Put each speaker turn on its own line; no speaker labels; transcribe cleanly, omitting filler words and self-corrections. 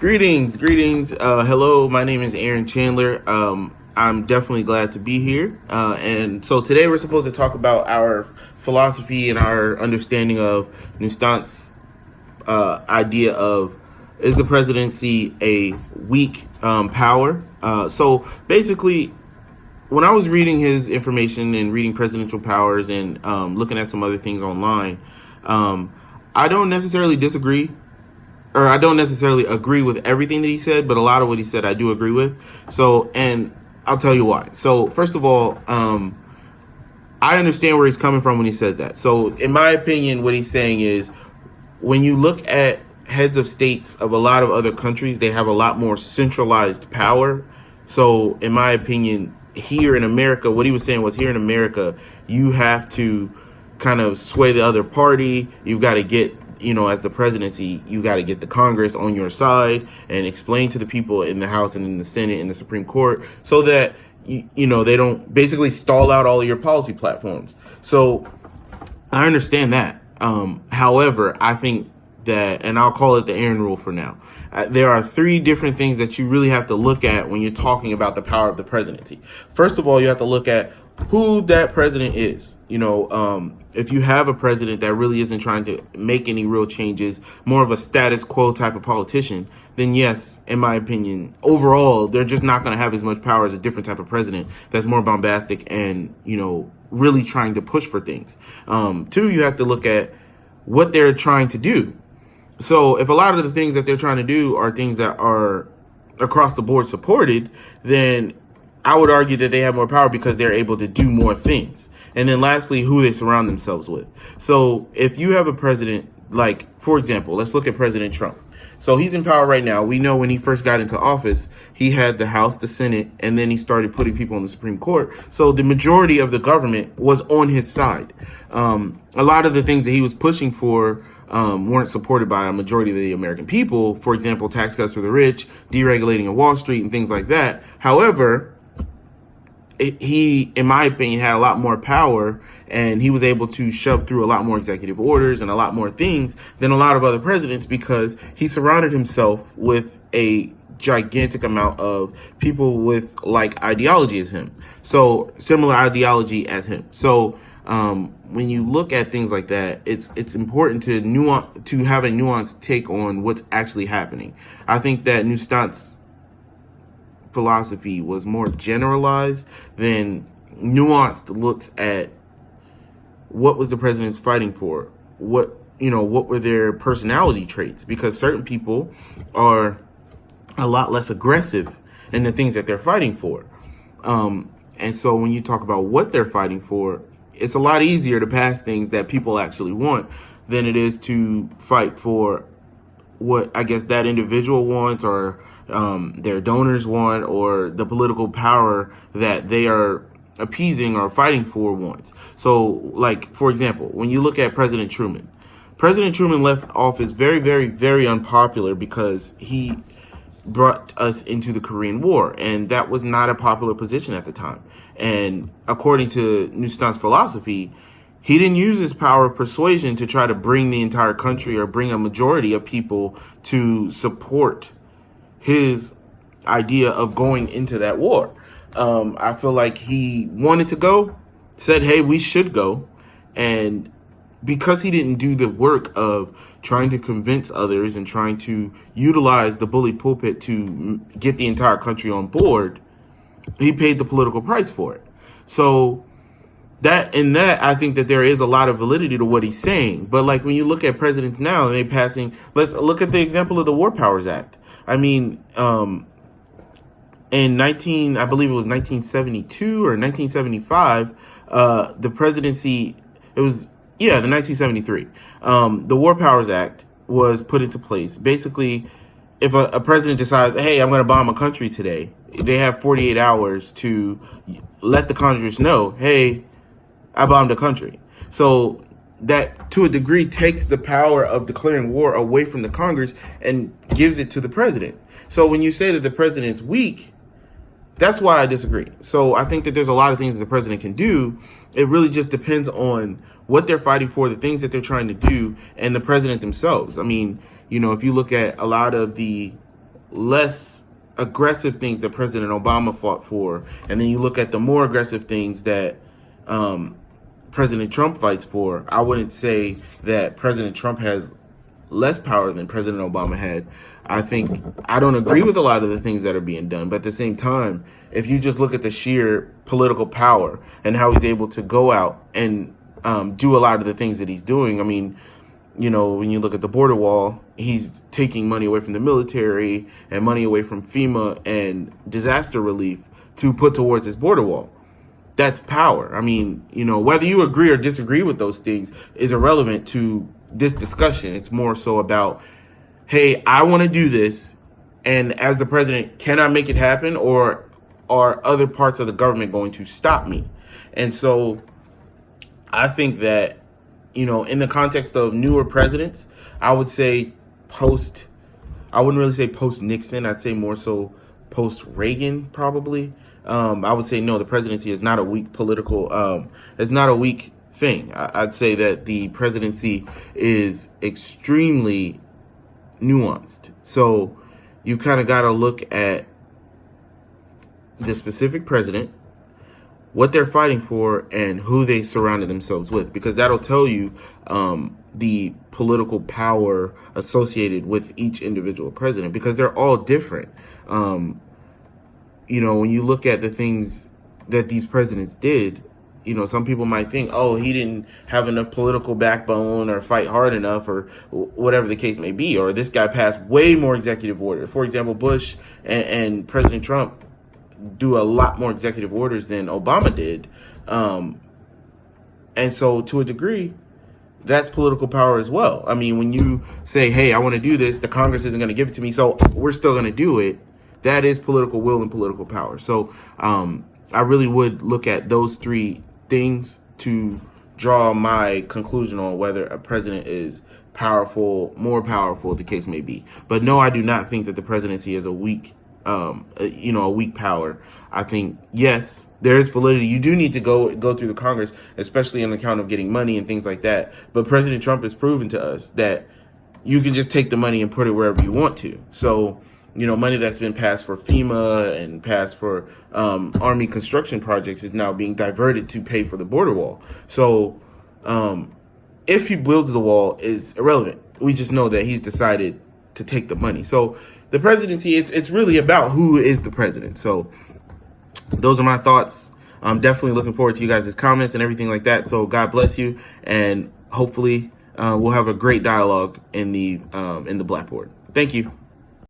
Greetings. Hello, my name is Aaron Chandler. I'm definitely glad to be here. And so today we're supposed to talk about our philosophy and our understanding of Nustant's idea of, is the presidency a weak power? So basically, when I was reading his information and reading presidential powers and looking at some other things online, I don't necessarily disagree, or I don't necessarily agree with everything that he said, but a lot of what he said I do agree with. So, and I'll tell you why. So, first of all, I understand where he's coming from when he says that. So, in my opinion, what he's saying is, when you look at heads of states of a lot of other countries, they have a lot more centralized power. So, in my opinion, here in America, what he was saying was, here in America, you have to kind of sway the other party. You've got to get, as the presidency, you got to get the Congress on your side and explain to the people in the House and in the Senate and the Supreme Court so that, they don't basically stall out all of your policy platforms. So I understand that. However, I think that, and I'll call it the Aaron rule for now. There are three different things that you really have to look at when you're talking about the power of the presidency. First of all, you have to look at who that president is. If you have a president that really isn't trying to make any real changes, more of a status quo type of politician, then yes, in my opinion, overall, they're just not going to have as much power as a different type of president that's more bombastic and, really trying to push for things. Two, you have to look at what they're trying to do. So if a lot of the things that they're trying to do are things that are across the board supported, then I would argue that they have more power because they're able to do more things. And then lastly, who they surround themselves with. So if you have a president, like, for example, let's look at President Trump. So he's in power right now. We know when he first got into office, he had the House, the Senate, and then he started putting people on the Supreme Court. So the majority of the government was on his side. A lot of the things that he was pushing for weren't supported by a majority of the American people. For example, tax cuts for the rich, deregulating of Wall Street, and things like that. However, he, in my opinion, had a lot more power, and he was able to shove through a lot more executive orders and a lot more things than a lot of other presidents because he surrounded himself with a gigantic amount of people with like ideology as him. So similar ideology as him. So when you look at things like that, it's important to have a nuanced take on what's actually happening. I think that Nustant's philosophy was more generalized than nuanced looks at what was the president fighting for, what were their personality traits, because certain people are a lot less aggressive in the things that they're fighting for. And so when you talk about what they're fighting for, it's a lot easier to pass things that people actually want than it is to fight for what I guess that individual wants, or their donors want, or the political power that they are appeasing or fighting for wants. So, like, for example, when you look at President Truman left office very, very, very unpopular because he brought us into the Korean War, and that was not a popular position at the time. And according to Nustant's philosophy, he didn't use his power of persuasion to try to bring the entire country or bring a majority of people to support his idea of going into that war. I feel like he wanted to go, said, hey, we should go. And because he didn't do the work of trying to convince others and trying to utilize the bully pulpit to get the entire country on board, he paid the political price for it. So I think that there is a lot of validity to what he's saying. But like when you look at presidents now and they passing, let's look at the example of the War Powers Act. I mean, in I believe it was 1972 or 1975, the presidency, the 1973, the War Powers Act was put into place. Basically, if a president decides, hey, I'm going to bomb a country today, they have 48 hours to let the Congress know, hey, I bombed a country. So that, to a degree, takes the power of declaring war away from the Congress and gives it to the president. So when you say that the president's weak, that's why I disagree. So I think that there's a lot of things that the president can do. It really just depends on what they're fighting for, the things that they're trying to do, and the president themselves. I mean, if you look at a lot of the less aggressive things that President Obama fought for, and then you look at the more aggressive things that President Trump fights for, I wouldn't say that President Trump has less power than President Obama had. I don't agree with a lot of the things that are being done, but at the same time, if you just look at the sheer political power and how he's able to go out and do a lot of the things that he's doing, I mean, you know, when you look at the border wall, he's taking money away from the military and money away from FEMA and disaster relief to put towards his border wall. That's power. I mean, you know, whether you agree or disagree with those things is irrelevant to this discussion. It's more so about, hey, I want to do this, and as the president, can I make it happen, or are other parts of the government going to stop me? And so I think that, you know, in the context of newer presidents, I would say I wouldn't really say post Nixon. I'd say more so post Reagan, probably. I would say no, the presidency is not a weak political, it's not a weak thing. I'd say that the presidency is extremely nuanced. So you kind of got to look at the specific president, what they're fighting for, and who they surrounded themselves with, because that'll tell you the political power associated with each individual president, because they're all different. You know, when you look at the things that these presidents did, you know, some people might think, oh, he didn't have enough political backbone or fight hard enough or whatever the case may be, or this guy passed way more executive orders. For example, Bush and President Trump do a lot more executive orders than Obama did. And so to a degree, that's political power as well. I mean, when you say, hey, I want to do this, the Congress isn't going to give it to me, so we're still going to do it. That is political will and political power. So I really would look at those three things to draw my conclusion on whether a president is powerful, more powerful, the case may be. But no, I do not think that the presidency is a weak power. I think, yes, there is validity. You do need to go through the Congress, especially on account of getting money and things like that. But President Trump has proven to us that you can just take the money and put it wherever you want to. So, you know, money that's been passed for FEMA and passed for Army construction projects is now being diverted to pay for the border wall. So if he builds the wall is irrelevant. We just know that he's decided to take the money. So the presidency, it's really about who is the president. So those are my thoughts. I'm definitely looking forward to you guys' comments and everything like that. So God bless you, and hopefully we'll have a great dialogue in the Blackboard. Thank you.